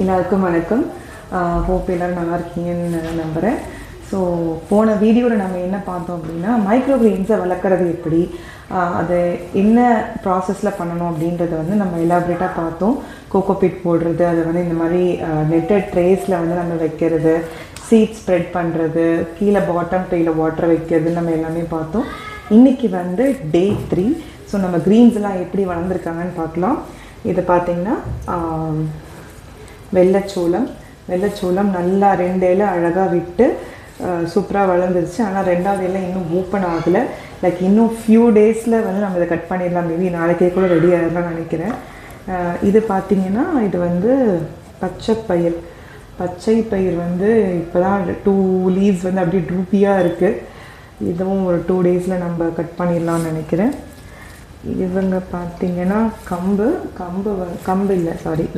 எல்லாருக்கும் வணக்கம். ஹோப் எல்லோரும் நல்லா இருக்கீங்கன்னு நம்புகிறேன். ஸோ போன வீடியோவில் நம்ம என்ன பார்த்தோம் அப்படின்னா, மைக்ரோ கிரெயின்ஸை வளர்க்குறது எப்படி, அது என்ன ப்ராசஸில் பண்ணணும் அப்படின்றத வந்து நம்ம எலாபரேட்டாக பார்த்தோம். கோகோபிட் போடுறது, அதை வந்து இந்த மாதிரி நெட்டட் ட்ரேஸில் வந்து நம்ம வைக்கிறது, சீட் ஸ்ப்ரெட் பண்ணுறது, கீழே பாட்டம் ட்ரேயில் வாட்டர் வைக்கிறது, நம்ம எல்லாமே பார்த்தோம். இன்றைக்கி வந்து டே 3. ஸோ நம்ம க்ரீன்ஸ்லாம் எப்படி வளர்ந்துருக்காங்கன்னு பார்க்கலாம். இதை பார்த்திங்கன்னா வெள்ளைச்சோளம் நல்லா 2 இலை அழகாக விட்டு சூப்பராக வளர்ந்துருச்சு. ஆனால் 2வது இலை இன்னும் ஓப்பன் ஆகலை. லைக் இன்னும் ஃபியூ டேஸில் வந்து நம்ம இதை கட் பண்ணிடலாம். மேபி நாளைக்கே கூட ரெடி ஆகிடலாம்னு நினைக்கிறேன். இது பார்த்திங்கன்னா இது வந்து பச்சை பயிர் வந்து இப்போ தான் 2 லீவ்ஸ் வந்து அப்படியே ட்ரூப்பியாக இருக்குது. இதுவும் ஒரு 2 டேஸில் நம்ம கட் பண்ணிடலாம்னு நினைக்கிறேன். இவங்க பார்த்திங்கன்னா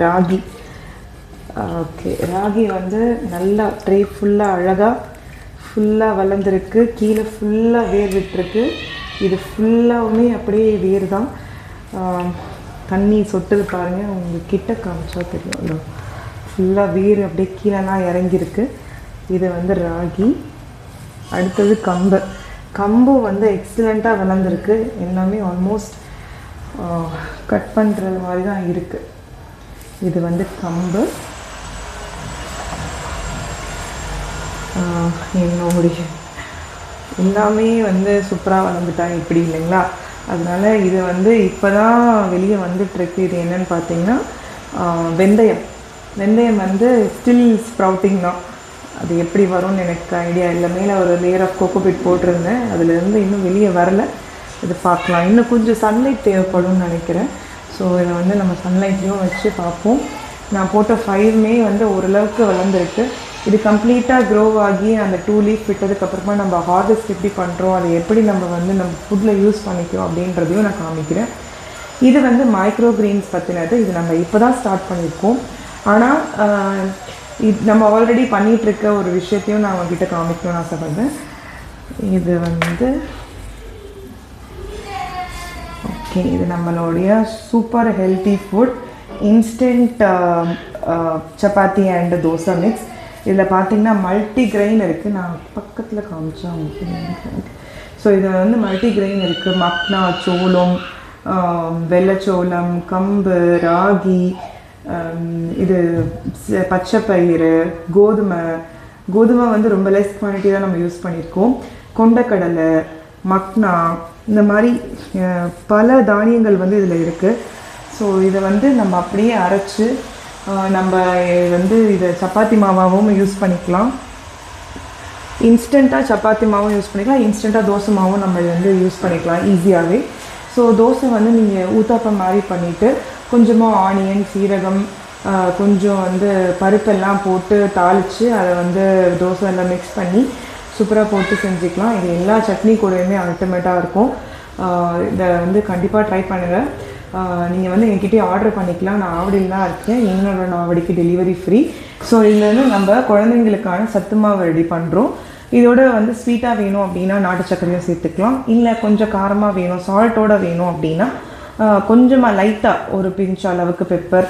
ராகி. ஓகே, ராகி வந்து நல்லா ட்ரே ஃபுல்லாக வளர்ந்துருக்கு. கீழே ஃபுல்லாக வேர் விட்டுருக்கு. இது ஃபுல்லாகவுமே அப்படியே வேர் தான். தண்ணி சொட்டுது பாருங்கள், உங்களுக்கு கிட்ட காமிச்சா தெரியும். ஃபுல்லாக வேர் அப்படியே கீழெல்லாம் இறங்கியிருக்கு. இது வந்து ராகி. அடுத்தது கம்பு வந்து எக்ஸலண்ட்டாக வளர்ந்துருக்கு. எல்லாமே ஆல்மோஸ்ட் கட் பண்ணுறது மாதிரி தான் இருக்குது. இது வந்து கம்பு. என்னுடைய எல்லாமே வந்து சூப்பராக வளர்ந்துட்டாங்க இப்படி இல்லைங்களா. அதனால் இது வந்து இப்போ தான் வெளியே வந்துட்டுருக்கு. இது என்னென்னு பார்த்தீங்கன்னா வெந்தயம் வந்து ஸ்டில் ஸ்ப்ரவுட்டிங் தான். அது எப்படி வரும்னு எனக்கு ஐடியா இல்லை. மேலே ஒரு லேயர் ஆஃப் கோகோபிட் போட்டிருந்தேன், அதுலேருந்து இன்னும் வெளியே வரலை. இது பார்க்கலாம். இன்னும் கொஞ்சம் சன்லைட் தேவைப்படும்னு நினைக்கிறேன். ஸோ இதை வந்து நம்ம சன்லைட்லேயும் வச்சு பார்ப்போம். நான் போட்ட 5மே வந்து ஓரளவுக்கு வளர்ந்துருக்கு. இது கம்ப்ளீட்டாக க்ரோ ஆகி அந்த 2 லீஃப் விட்டதுக்கப்புறமா நம்ம ஹார்வெஸ்ட் எப்படி பண்ணுறோம், அதை எப்படி நம்ம வந்து நம்ம ஃபுட்டில் யூஸ் பண்ணிக்கிறோம் அப்படின்றதையும் நான் காமிக்கிறேன். இது வந்து மைக்ரோ கிரெயின்ஸ் பற்றினது. இது நம்ம இப்போ தான் ஸ்டார்ட் பண்ணியிருக்கோம். ஆனால் இது நம்ம ஆல்ரெடி பண்ணிகிட்ருக்க ஒரு விஷயத்தையும் நான் அவங்ககிட்ட காமிக்கணும்னு ஆசைப்படுறேன். இது வந்து ஓகே, இது நம்மளுடைய super healthy food instant chapati and dosa mix. இதில் பார்த்திங்கன்னா மல்டி கிரெயின் இருக்குது. நான் பக்கத்தில் காமிச்சேன் உங்களுக்கு. ஸோ இதில் வந்து மல்டி கிரெயின் இருக்குது. மக்னா, சோளம், வெள்ளைச்சோளம், கம்பு, ராகி, இது பச்சைப்பயிறு, கோதுமை வந்து ரொம்ப லெஸ் குவான்டிட்டி தான் நம்ம யூஸ் பண்ணியிருக்கோம். கொண்டக்கடலை, மக்னா, இந்த மாதிரி பல தானியங்கள் வந்து இதில் இருக்குது. ஸோ இதை வந்து நம்ம அப்படியே அரைச்சி நம்ம வந்து இதை சப்பாத்தி மாவாகவும் யூஸ் பண்ணிக்கலாம். இன்ஸ்டண்ட்டாக சப்பாத்தி மாவும் யூஸ் பண்ணிக்கலாம், இன்ஸ்டண்ட்டாக தோசை மாவும் நம்ம வந்து யூஸ் பண்ணிக்கலாம் ஈஸியாகவே. ஸோ தோசை வந்து நீங்கள் ஊத்தாப்பம் மாதிரி பண்ணிவிட்டு கொஞ்சமாக ஆனியன், சீரகம், கொஞ்சம் வந்து பருப்பெல்லாம் போட்டு தாளித்து அதை வந்து தோசை எல்லாம் மிக்ஸ் பண்ணி சூப்பராக போட்டு செஞ்சுக்கலாம். இது எல்லா சட்னி கூடயுமே அல்டிமேட்டாக இருக்கும். இதை வந்து கண்டிப்பாக ட்ரை பண்ணுங்கள். நீங்கள் வந்து என்கிட்டயே ஆர்டர் பண்ணிக்கலாம். நான் ஆவடியில் தான் இருக்கேன். என்னோட ஆவடிக்கு டெலிவரி ஃப்ரீ. ஸோ இதில் வந்து நம்ம குழந்தைங்களுக்கான சத்து மாவு ரெடி பண்ணுறோம். இதோட வந்து ஸ்வீட்டாக வேணும் அப்படின்னா நாட்டு சர்க்கரையும் சேர்த்துக்கலாம். இல்லை கொஞ்சம் காரமாக வேணும், சால்ட்டோடு வேணும் அப்படின்னா கொஞ்சமாக லைட்டாக ஒரு பிஞ்ச் அளவுக்கு பெப்பர்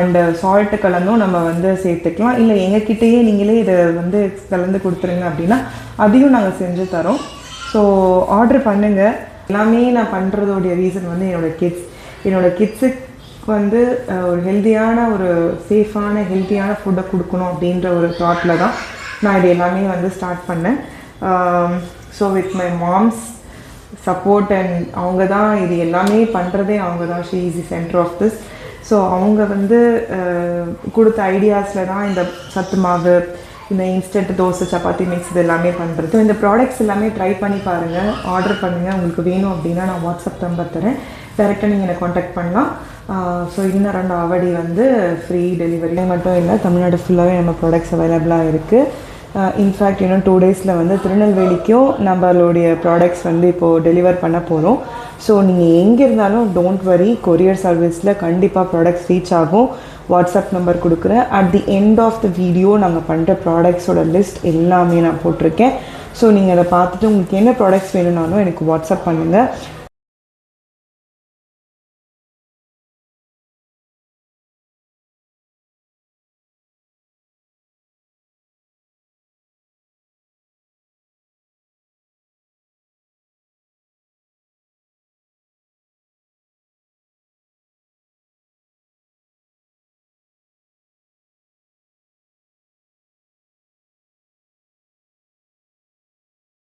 அண்டு சால்ட்டு கலந்தும் நம்ம வந்து சேர்த்துக்கலாம். இல்லை எங்ககிட்டயே நீங்களே இதை வந்து கலந்து கொடுத்துருங்க அப்படின்னா அதையும் நாங்கள் செஞ்சு தரோம். ஸோ ஆர்டர் பண்ணுங்கள். எல்லாமே நான் பண்ணுறதோடைய ரீசன் வந்து என்னோடய கிட்ஸுக்கு வந்து ஒரு ஹெல்த்தியான, ஒரு சேஃபான ஹெல்த்தியான ஃபுட்டை கொடுக்கணும் அப்படின்ற ஒரு தாட்டில் தான் நான் இது எல்லாமே வந்து ஸ்டார்ட் பண்ணேன். So with my mom's support and அவங்க தான் இது எல்லாமே பண்ணுறதே அவங்க தான். She is the centre of this. So அவங்க வந்து கொடுத்த ஐடியாஸில் தான் இந்த சத்து மாவு, இந்த இன்ஸ்டன்ட் தோசை, சப்பாத்தி மிக்ஸ் இது எல்லாமே பண்ணுறது. ஸோ இந்த ப்ராடக்ட்ஸ் எல்லாமே ட்ரை பண்ணி பாருங்கள், ஆர்டர் பண்ணுங்கள். உங்களுக்கு வேணும் அப்படின்னா நான் வாட்ஸ்அப் நம்பர் தரேன், டேரெக்டாக நீங்கள் என்னை காண்டாக்ட் பண்ணலாம். ஸோ இன்னும் 2 ஆவடி வந்து ஃப்ரீ டெலிவரி மட்டும் இல்லை, தமிழ்நாடு ஃபுல்லாகவே நம்ம ப்ராடக்ட்ஸ் அவைலபிளாக இருக்குது. இன்ஃபேக்ட் இன்னும் 2 டேஸில் வந்து திருநெல்வேலிக்கும் நம்மளுடைய ப்ராடக்ட்ஸ் வந்து இப்போது டெலிவர் பண்ண போகிறோம். ஸோ நீங்கள் எங்கே இருந்தாலும் டோன்ட் வரி, கொரியர் சர்வீஸில் கண்டிப்பாக ப்ராடக்ட்ஸ் ரீச் ஆகும். வாட்ஸ்அப் நம்பர் கொடுக்குறேன். At the end of the video நாங்கள் பண்ணுற ப்ராடக்ட்ஸோட லிஸ்ட் எல்லாமே நான் போட்டிருக்கேன். ஸோ நீங்கள் அதை பார்த்துட்டு உங்களுக்கு என்ன ப்ராடக்ட்ஸ் வேணும்னாலும் எனக்கு வாட்ஸ்அப் பண்ணுங்கள்.